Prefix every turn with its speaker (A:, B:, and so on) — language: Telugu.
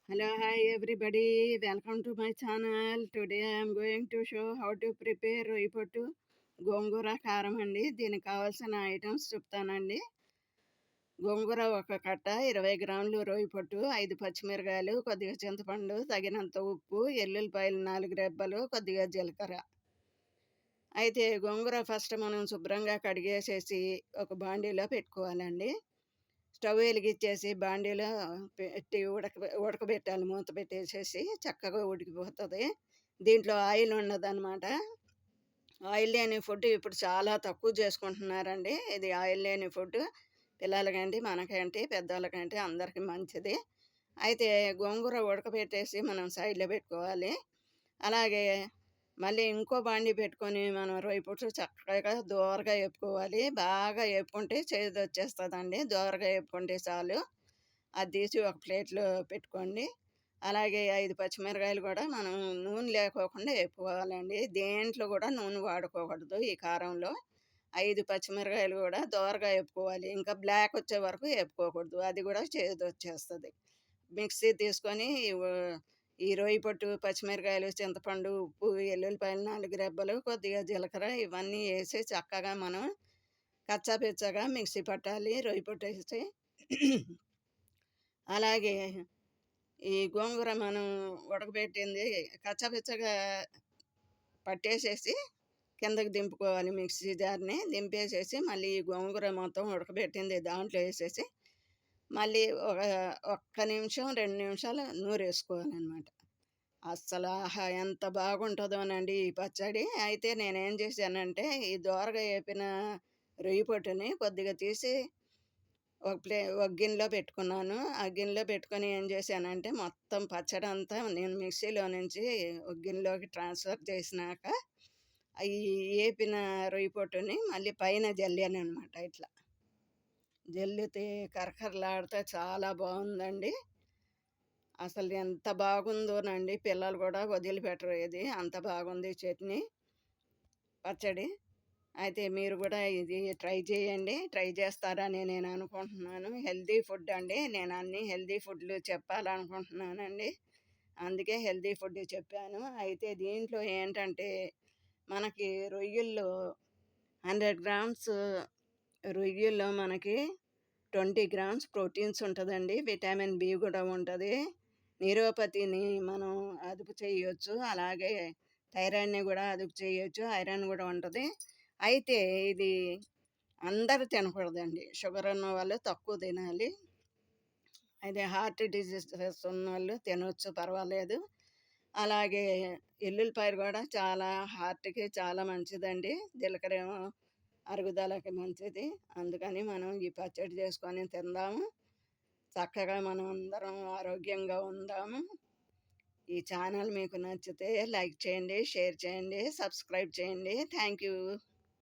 A: Hello, hi everybody. Welcome to my channel. Today I am going to show how to prepare roipottu గోంగూర కారం అండి. దీనికి కావాల్సిన ఐటమ్స్ చెప్తానండి. గోంగూర ఒక కట్ట, 20 గ్రాములు రోయిపొట్టు, 5 పచ్చిమిరకాయలు, కొద్దిగా చింతపండు, తగినంత ఉప్పు, ఎల్లుల్లిపాయలు 4 రెబ్బలు, కొద్దిగా జీలకర్ర. అయితే గోంగూర ఫస్ట్ మనం శుభ్రంగా కడిగేసేసి ఒక బాండీలో పెట్టుకోవాలండి. స్టవ్ వెలిగించేసి బాండీలో పెట్టి ఉడకబెట్టాలి. మూత పెట్టేసేసి చక్కగా ఉడికిపోతుంది. దీంట్లో ఆయిల్ ఉండదన్నమాట. ఆయిల్ లేని ఫుడ్ ఇప్పుడు చాలా తక్కువ చేసుకుంటున్నారండి. ఇది ఆయిల్ లేని ఫుడ్ పిల్లలకంటే, మనకంటే, పెద్దవాళ్ళకంటే అందరికీ మంచిది. అయితే గోంగూర ఉడకబెట్టేసి మనం సైడ్లో పెట్టుకోవాలి. అలాగే మళ్ళీ ఇంకో బాండీ పెట్టుకొని మనం రొయ్యపుట్టు చక్కగా దోరగా వేపుకోవాలి. బాగా వేపుకుంటే చేదొచ్చేస్తుందండి. దోరగా వేపుకుంటే చాలు. అది తీసి ఒక ప్లేట్లో పెట్టుకోండి. అలాగే 5 పచ్చిమిరకాయలు కూడా మనం నూనె లేకోకుండా వేపుకోవాలండి. దేంట్లో కూడా నూనె వాడుకోకూడదు ఈ కారంలో. 5 పచ్చిమిరకాయలు కూడా దోరగా వేపుకోవాలి. ఇంకా బ్లాక్ వచ్చే వరకు వేపుకోకూడదు. అది కూడా చేదొచ్చేస్తుంది. మిక్సీ తీసుకొని ఈ రొయ్యపొట్టు, పచ్చిమిరకాయలు, చింతపండు, ఉప్పు, ఎల్లుల్లిపాయలు 4 రెబ్బలు, కొద్దిగా జీలకర్ర ఇవన్నీ వేసి చక్కగా మనం కచ్చాపిచ్చాగా మిక్సీ పట్టాలి రొయ్యపొట్టు వేసి. అలాగే ఈ గోంగూర మనం ఉడకబెట్టింది కచ్చాపిచ్చగా పట్టేసేసి కిందకి దింపుకోవాలి. మిక్సీ జార్ని దింపేసేసి మళ్ళీ ఈ గోంగూర మొత్తం ఉడకబెట్టింది దాంట్లో వేసేసి మళ్ళీ ఒక్క నిమిషం 2 నిమిషాలు నూరేసుకోవాలన్నమాట. అస్సలు ఆహా! ఎంత బాగుంటుందోనండి ఈ పచ్చడి. అయితే నేనేం చేశానంటే ఈ దోరగా వేపిన రొయ్య పొట్టుని కొద్దిగా తీసి ఒక గిన్నెలో పెట్టుకున్నాను. ఆ గిన్నెలో పెట్టుకొని ఏం చేశానంటే మొత్తం పచ్చడి అంతా నేను మిక్సీలో నుంచి ఒక గిన్నెలోకి ట్రాన్స్ఫర్ చేసినాక ఈ వేపిన రొయ్య పొట్టుని మళ్ళీ పైన జల్లాననమాట. ఇట్లా జల్లితే కరకరలాడితే చాలా బాగుందండి. అసలు ఎంత బాగుందోనండి. పిల్లలు కూడా వదిలిపెట్టరు. ఇది అంత బాగుంది చట్నీ, పచ్చడి. అయితే మీరు కూడా ఇది ట్రై చేయండి. ట్రై చేస్తారని నేను అనుకుంటున్నాను. హెల్తీ ఫుడ్ అండి. నేను అన్ని హెల్తీ ఫుడ్లు చెప్పాలనుకుంటున్నానండి. అందుకే హెల్తీ ఫుడ్ చెప్పాను. అయితే దీంట్లో ఏంటంటే మనకి రొయ్యల్లో 100 గ్రామ్స్ రొయ్యల్లో మనకి 20 గ్రామ్స్ ప్రోటీన్స్ ఉంటుందండి. విటమిన్ బి కూడా ఉంటుంది. న్యూరోపతిని మనం అదుపు చేయొచ్చు. అలాగే థైరాయిడ్ని కూడా అదుపు చేయొచ్చు. ఐరన్ కూడా ఉంటుంది. అయితే ఇది అందరూ తినకూడదండి. షుగర్ ఉన్న వాళ్ళు తక్కువ తినాలి. అయితే హార్ట్ డిసీజెస్ ఉన్నవాళ్ళు తినొచ్చు, పర్వాలేదు. అలాగే ఎల్లుల్లిపాయలు కూడా చాలా హార్ట్‌కి చాలా మంచిదండి. జీలకర్ర ఏమో అరుగుదలకి మంచిది. అందుకని మనం ఈ పచ్చడి చేసుకొని తిందాము. చక్కగా మనం అందరం ఆరోగ్యంగా ఉందాము. ఈ ఛానల్ మీకు నచ్చితే లైక్ చేయండి, షేర్ చేయండి, సబ్స్క్రైబ్ చేయండి. Thank you.